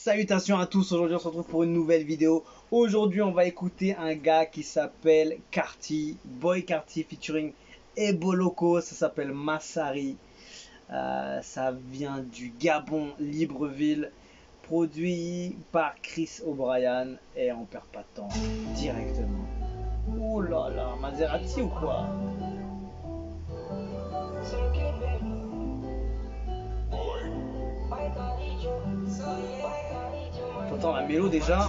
Salutations à tous, aujourd'hui on se retrouve pour une nouvelle vidéo. Aujourd'hui on va écouter un gars qui s'appelle Carti, Boy Carti featuring Ebo Loco, ça s'appelle Massari. Ça vient du Gabon, Libreville, produit par Chris O'Brien et on perd pas de temps, directement. Ouh là là, Maserati ou quoi? T'entends la mélo déjà.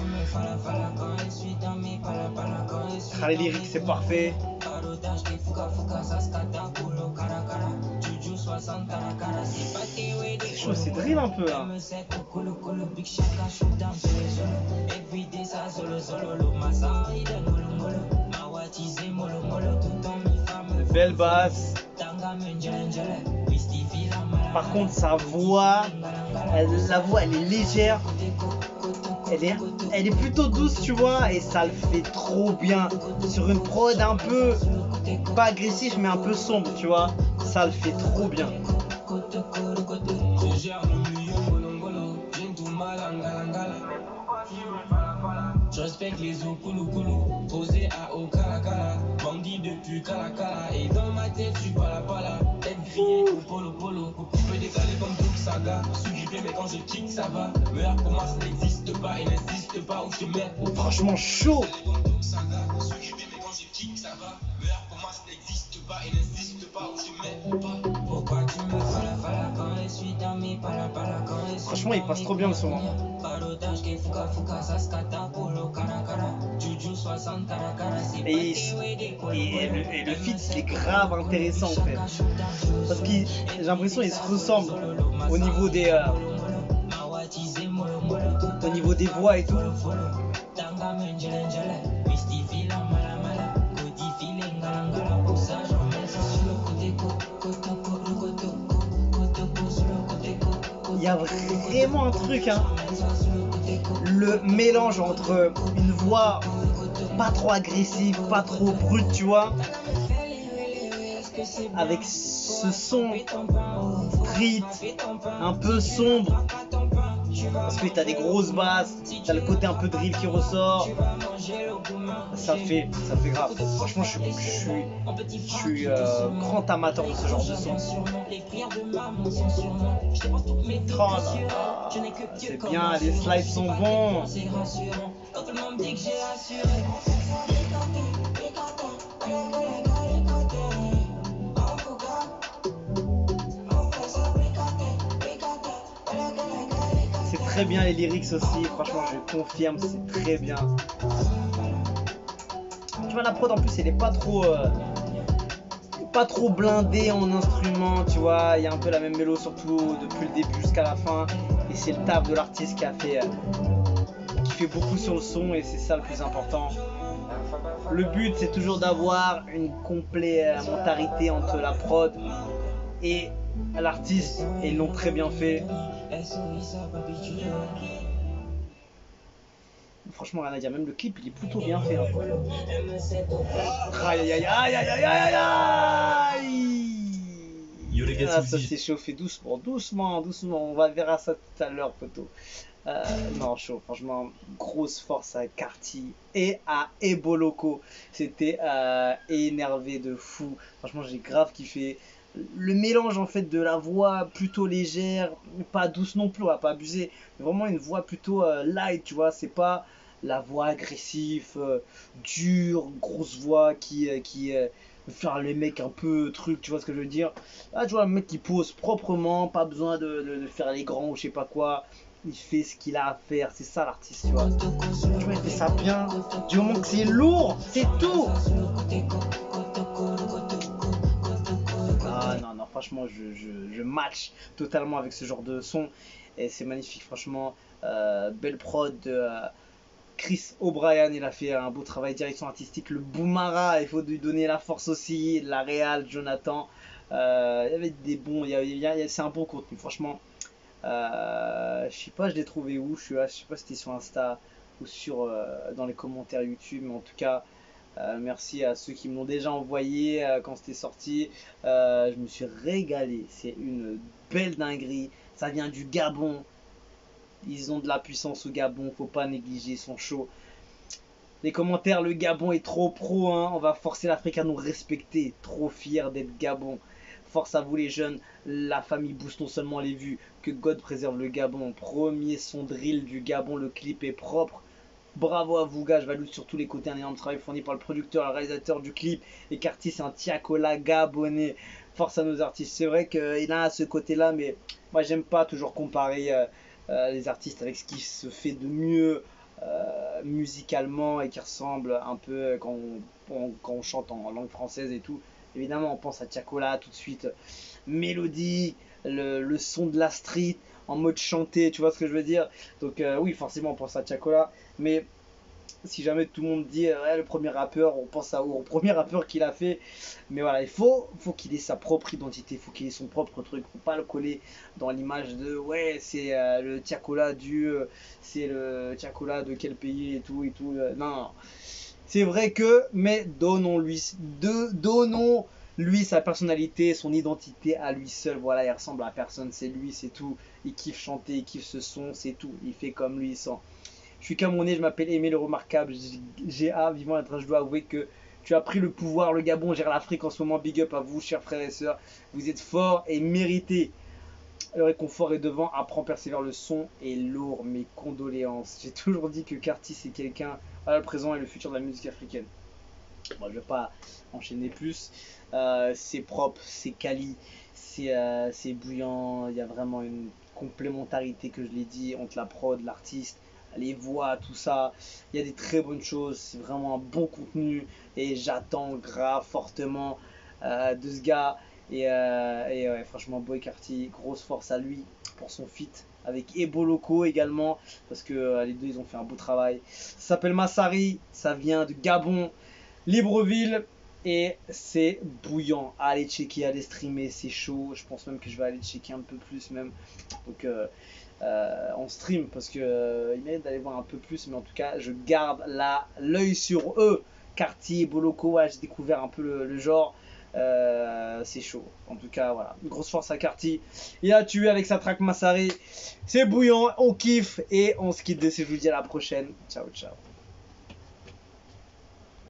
Les lyrics c'est parfait. C'est chaud, c'est drill un peu là. De belles basses. Par contre sa voix, la voix elle est légère. Elle est plutôt douce, tu vois, et ça le fait trop bien. Sur une prod un peu, pas agressif, mais un peu sombre, tu vois, ça le fait trop bien. Je respecte les eaux koulou posé à Okala, bandit depuis Kalakala. Et dans ma tête, je suis pas là, tête grillée ou polo. Coupe peut décaler comme Doug Saga. Je suis grippé, mais quand je kick, ça va. Meilleur pour moi, ça n'existe pas, il n'insiste pas où je te mets. Franchement chaud. Je suis grippé, mais quand je kick, ça va. Meilleur pour moi, ça n'existe pas, il n'insiste pas où je te mets. Pourquoi tu me fala quand je suis dans mes pala quand je suis. Franchement, il passe trop bien le son. Et le feat il est grave intéressant en fait. Parce que j'ai l'impression qu'ils se ressemblent au niveau des voix et tout. Il y a vraiment un truc, hein. Le mélange entre une voix pas trop agressive, pas trop brute, tu vois, avec ce son street, un peu sombre, parce que t'as des grosses basses, t'as le côté un peu drill qui ressort, ça fait grave. Franchement, je suis grand amateur de ce genre de son. Oh là là, c'est bien, les slides sont bons. C'est très bien les lyrics aussi, franchement je confirme, c'est très bien. Tu vois la prod en plus elle est pas trop blindée en instruments, tu vois, il y a un peu la même mélo surtout depuis le début jusqu'à la fin, et c'est le taf de l'artiste qui fait beaucoup sur le son, et c'est ça le plus important. Le but c'est toujours d'avoir une complémentarité entre la prod et l'artiste, et ils l'ont très bien fait. Franchement rien à dire, même le clip il est plutôt bien fait, hein. Aïe aïe aïe aïe aïe aïe aïe. Ah, ça s'est chauffé doucement, on verra ça tout à l'heure, poteau. Non, chaud, franchement, grosse force à Carti et à Ebo Loco. C'était énervé de fou. Franchement, j'ai grave kiffé. Le mélange en fait de la voix plutôt légère, pas douce non plus, on va pas abuser, mais vraiment une voix plutôt light, tu vois, c'est pas la voix agressive, dure, grosse voix qui faire les mecs un peu truc, tu vois ce que je veux dire. Là, tu vois, un mec qui pose proprement, pas besoin de faire les grands ou je sais pas quoi. Il fait ce qu'il a à faire, c'est ça l'artiste, tu vois. Tu vois, il fait ça bien. Du moment que c'est lourd, c'est tout. Ah non, franchement, je match totalement avec ce genre de son. Et c'est magnifique, franchement. Belle prod de Chris O'Brien, il a fait un beau travail, direction artistique. Le Boumara, il faut lui donner la force aussi. La Réal, Jonathan. Il y avait des bons, c'est un bon contenu, franchement. Je sais pas, je l'ai trouvé où, je sais pas si c'était sur Insta ou dans les commentaires YouTube, mais en tout cas, merci à ceux qui me l'ont déjà envoyé quand c'était sorti. Je me suis régalé, c'est une belle dinguerie. Ça vient du Gabon. Ils ont de la puissance au Gabon, faut pas négliger, ils sont chauds. Les commentaires, le Gabon est trop pro, hein. On va forcer l'Afrique à nous respecter. Trop fier d'être Gabon. Force à vous les jeunes, la famille booste non seulement les vues, que God préserve le Gabon. Premier son drill du Gabon, le clip est propre. Bravo à vous gars, je valide sur tous les côtés un énorme travail fourni par le producteur, le réalisateur du clip. Et Carty c'est un Tiakola gabonais. Force à nos artistes. C'est vrai qu'il a ce côté là, mais moi j'aime pas toujours comparer les artistes avec ce qui se fait de mieux musicalement et qui ressemble un peu quand on chante en langue française et tout. Évidemment on pense à Tiakola tout de suite. Mélodie, le son de la street en mode chanté, tu vois ce que je veux dire. Donc oui forcément on pense à Tiakola. Mais si jamais tout le monde dit ouais, le premier rappeur, on pense au premier rappeur qu'il a fait. Mais voilà, il faut qu'il ait sa propre identité, il faut qu'il ait son propre truc. Faut pas le coller dans l'image de ouais, c'est le Tiakola c'est le Tiakola de quel pays et tout et tout. Non, non. C'est vrai que, mais donnons-lui sa personnalité, son identité à lui seul. Voilà, il ressemble à personne, c'est lui, c'est tout. Il kiffe chanter, il kiffe ce son, c'est tout. Il fait comme lui, il sent. Je suis Camerounais, je m'appelle Aimé le Remarquable. GA, vivant la train, je dois avouer que tu as pris le pouvoir. Le Gabon gère l'Afrique en ce moment. Big up à vous, chers frères et sœurs. Vous êtes forts et mérités. Le réconfort est devant. Apprends, persévère. Le son est lourd. Mes condoléances. J'ai toujours dit que Carty c'est quelqu'un à le présent et le futur de la musique africaine. Bon, je vais pas enchaîner plus. C'est propre, c'est quali, c'est bouillant. Il y a vraiment une complémentarité que je l'ai dit entre la prod, l'artiste, les voix, tout ça. Il y a des très bonnes choses. C'est vraiment un bon contenu et j'attends grave fortement de ce gars. Et ouais, franchement, Boy Carty, grosse force à lui pour son feat avec Ebo Loco également parce que les deux ils ont fait un beau travail. Ça s'appelle Massari, ça vient de Gabon. Libreville et c'est bouillant. Allez checker, allez streamer, c'est chaud. Je pense même que je vais aller checker un peu plus même. Donc en stream parce que il mérite d'aller voir un peu plus. Mais en tout cas, je garde l'œil sur eux. Carty, Boloko, ouais, j'ai découvert un peu le genre. C'est chaud. En tout cas, voilà. Une grosse force à Carty. Il a tué avec sa track Massari. C'est bouillant, on kiffe et on se quitte de ces. Je vous dis à la prochaine. Ciao, ciao.